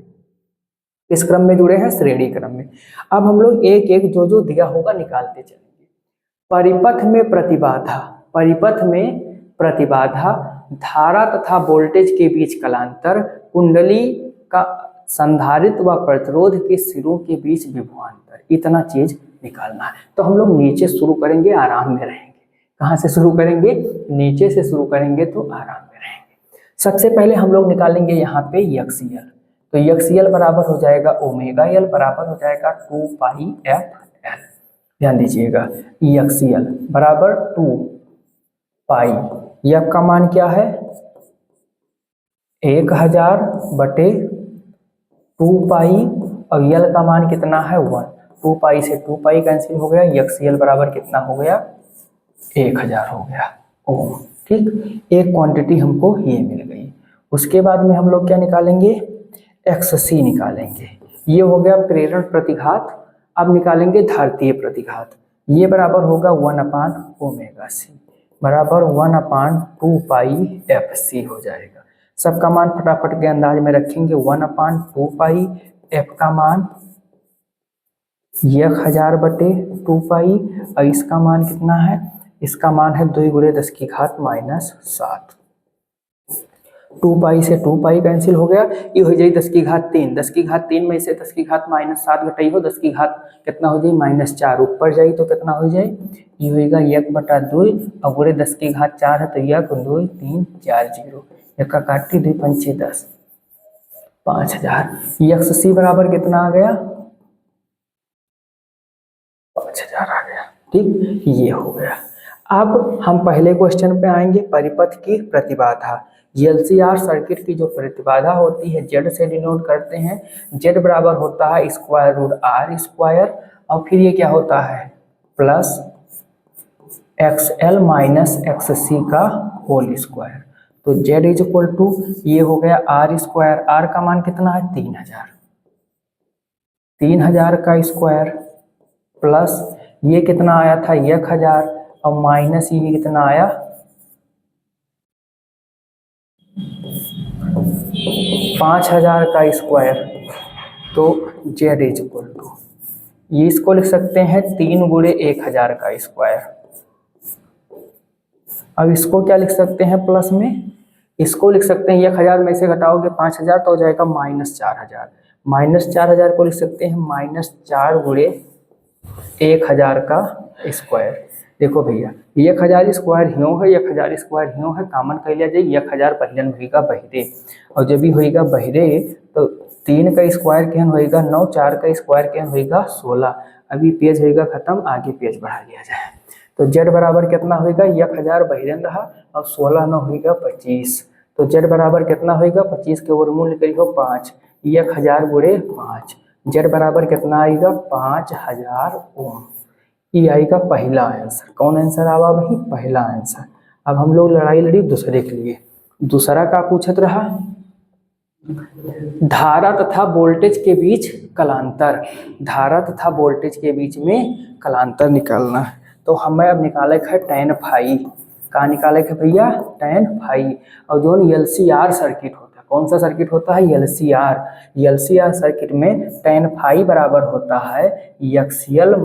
किस क्रम में जुड़े हैं, श्रेणी क्रम में। अब हम लोग एक एक जो दिया होगा निकालते चलेंगे। परिपथ में प्रतिबाधा, परिपथ में प्रतिबाधा धारा तथा वोल्टेज के बीच कलांतर, कुंडली का संधारित्र व प्रतिरोध के सिरों के बीच विभवांतर, इतना चीज निकालना है। तो हम लोग नीचे शुरू करेंगे, आराम में रहेंगे। कहाँ से शुरू करेंगे? नीचे से शुरू करेंगे तो आराम में रहेंगे। सबसे पहले हम लोग निकालेंगे यहाँ पे एक्सीएल। तो एक्सीएल बराबर हो जाएगा ओमेगा एल बराबर हो जाएगा 2 पाई एफ एल। ध्यान दीजिएगा, एक्सीएल बराबर 2 पाई, एफ का मान क्या है 1000 बटे 2 पाई और यल का मान कितना है 1। 2 पाई से 2 पाई कैंसिल हो गया, एक्सीएल बराबर कितना हो गया 1000 हो गया ओम। ठीक, एक क्वांटिटी हमको ये मिल गई। उसके बाद में हम लोग क्या निकालेंगे? एक्ससी निकालेंगे। ये हो गया प्रेरण प्रतिघात। अब निकालेंगे धारतीय प्रतिघात। ये बराबर होगा 1/ओमेगा सी बराबर 1/2 पाई एफ सी हो जाएगा। सबका मान फटाफट के अंदाज में रखेंगे। 1/2 पाई, एफ का मान 1000 बटे 2 पाई और इसका मान कितना है? इसका मान है 2 × 10⁻⁷। 2 पाई से 2 पाई कैंसिल हो गया, ये हो जाए 10⁻3। 10⁻3 में से 10⁻⁷ घटाई हो 10 की घात कितना हो जाए -4। ऊपर जाई तो कितना हो जाए? ये होगा 1/2 और पूरे 10⁻4 है तो 1 2 3 4 0 1 का काटी 2 पंचे 10 5000। एक्ससी बराबर कितना आ गया? 5000 आ गया। ठीक, ये हो गया। अब हम पहले क्वेश्चन पे आएंगे, परिपथ की प्रतिबाधा। एलसीआर सर्किट की जो प्रतिबाधा होती है जेड से डिनोट करते हैं। जेड बराबर होता है √R² और फिर ये क्या होता है प्लस XL - XC का होल स्क्वायर। तो जेड इज इक्वल टू ये हो गया R²। R का मान कितना है 3000, 3000 का स्क्वायर प्लस ये कितना आया था 1000 और माइनस ये कितना आया 5000 का स्क्वायर। तो जेड इज इक्वल टू ये इसको लिख सकते हैं 3 × 1000 का स्क्वायर। अब इसको क्या लिख सकते हैं प्लस में? इसको लिख सकते हैं 1000 में से घटाओगे 5000 तो हो जाएगा -4000। -4000 को लिख सकते हैं -4 × 1000 का स्क्वायर। देखो भैया 1000 स्क्वायर ह्यो है, 1000 स्क्वायर ह्यो है, कॉमन कर लिया जाए 1000 पहले होगा बहिरे और जब भी होगा बहिरे तो 3 का स्क्वायर केहन होगा 9, 4 का स्क्वायर केहन होगा 16। अभी पेज होगा खत्म, आगे पेज बढ़ा लिया जाए। तो जेड बराबर कितना होगा 1000 बहिरे रहा और 16 9 होगा 25। तो जेड बराबर कितना होगा 25 के वर्गमूल करियो 5, 1000 × 5 जेड बराबर कितना आएगा 5000 ओम। ये आएगा पहला आंसर। कौन आंसर आवा भाई? पहला आंसर। अब हम लोग लड़ाई लड़ी दूसरे के लिए। दूसरा का पूछत रहा धारा तथा वोल्टेज के बीच कलांतर। धारा तथा वोल्टेज के बीच में कलांतर निकालना है। तो हमें अब निकाले है tan फाई। का निकाले है भैया? tan phi. और जो एलसीआर सर्किट होता है, कौन सा सर्किट होता है? एलसीआर। एलसीआर सर्किट में tan फाई बराबर होता है एक्सीएल -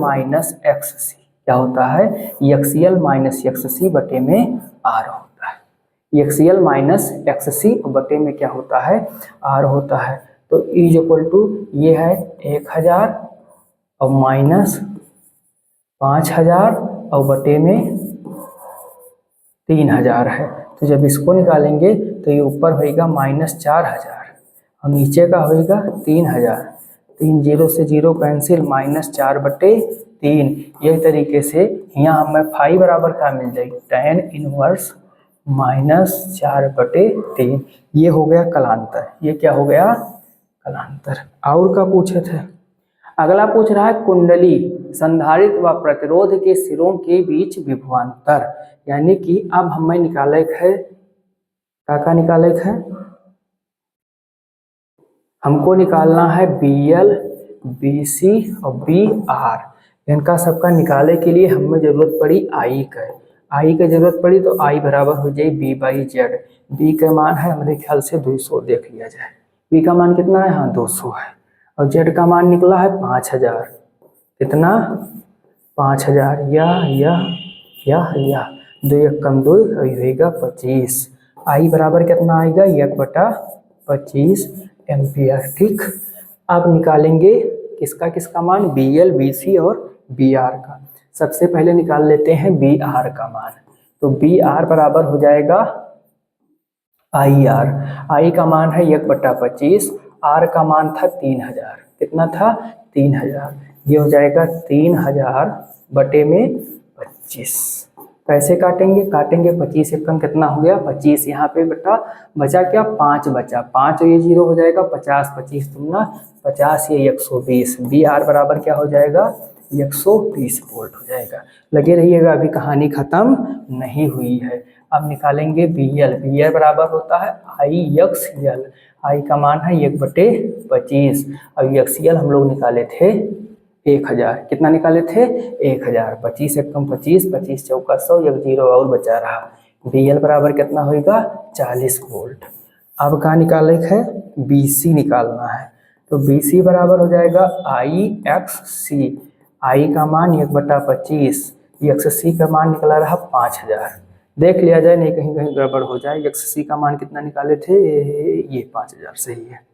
XC। क्या होता है? एक्सीएल - XC बटे में आर होता है। एक्सीएल - XC बटे में क्या होता है? आर होता है। तो इज इक्वल टू ये है 1000 और माइनस 5000 और बटे में 3000 है। तो जब इसको निकालेंगे तो ये ऊपर होएगा -4000 और नीचे का होएगा 3000। 3 0 से 0 कैंसिल -4 बटे 3। यही तरीके से यहाँ हमें फाई बराबर का मिल जाएगी tan इनवर्स -4 बटे 3। ये हो गया कलांतर। ये क्या हो गया? कलांतर। और का पूछे थे? अगला पूछ रहा है कुंडली संधारित्र व प्रतिरोध के सिरों के बीच विभवांतर। यानी कि अब हमें निकाले है का निकाले है? हमको निकालना है BL, BC और BR। इनका सबका निकाले के लिए हमें जरूरत पड़ी I का। I की जरूरत पड़ी तो I बराबर हो जाए B/Z। B का मान है हमारे ख्याल से 200, देख लिया जाए। B का मान कितना है? हाँ 200 है। और Z का मान निकला है 5000। कितना? 5000। या 2 1 कम 2 होगा 25। आई बराबर कितना आएगा 1/25 एम्पियर। ठीक, अब निकालेंगे किसका किसका मान, बी एल, बी सी और बी आर का। सबसे पहले निकाल लेते हैं बी आर का मान। तो बी आर बराबर हो जाएगा आई आर। आई का मान है 1/25, आर का मान था 3000। कितना था 3000। ये हो जाएगा 3000 बटे में 25। कैसे काटेंगे, काटेंगे 25 एकम कितना हो गया 25, यहाँ पे बेटा बचा क्या 5 बचा, 5 ये 0 हो जाएगा, 50 25 तुमना 50 ये 120। बी आर बराबर क्या हो जाएगा 120 वोल्ट हो जाएगा। लगे रहिएगा, अभी कहानी खत्म नहीं हुई है। अब निकालेंगे बी एल। बी एल बराबर होता है आई एक्स एल। आई का मान है 1/25 और एक्स एल हम लोग निकाले थे 1000। कितना निकाले थे 1000। 25 एकम 25, 25 चौका 100, एक 0 और बचा रहा। बी एल बराबर कितना होगा 40 वोल्ट। अब कहाँ निकाले है बी सी निकालना है। तो बी सी बराबर हो जाएगा आई एक्स सी। आई का मान 1/25, एक्स सी का मान निकला रहा 5000। देख लिया जाए नहीं कहीं कहीं गड़बड़ हो जाए। एक्स सी का मान कितना निकाले थे, ये 5000 सही है।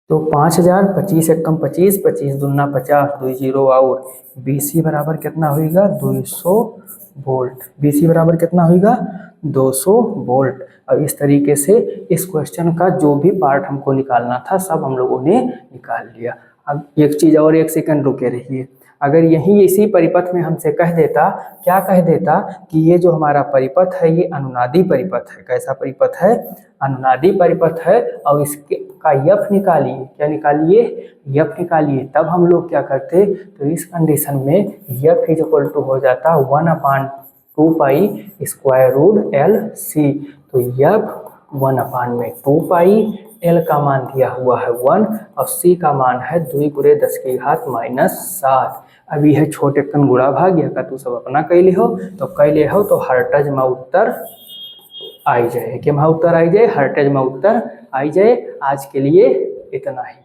तो 5000, 25 एकम 25, 25 दूना 50, 2 0 और बी सी बराबर कितना होगा 200 वोल्ट। बी सी बराबर कितना होगा 200 वोल्ट। और इस तरीके से इस क्वेश्चन का जो भी पार्ट हमको निकालना था सब हम लोगों ने निकाल लिया। अब एक चीज़ और, एक सेकंड रुके रहिए। अगर यही इसी परिपथ में हमसे कह देता, क्या कह देता कि ये जो हमारा परिपथ है ये अनुनादी परिपथ है। कैसा परिपथ है, अनुनादी परिपथ है, और इसके का यफ निकालिए। क्या निकालिए, यफ निकालिए। तब हम लोग क्या करते, तो इस कंडीशन में यफ इज इक्वल टू हो जाता 1/2 pi square root L C. तो यफ 1/2 पाई, एल का मान दिया हुआ है 1 और सी का मान है 2 × 10⁻⁷। अभी है छोटे कन गुणा भाग, का तू सब अपना कैले हो तो कैले हो तो हरटज में उत्तर आई जाए। कि उत्तर आई जाए, हरटज में उत्तर आई जाए। आज के लिए इतना ही।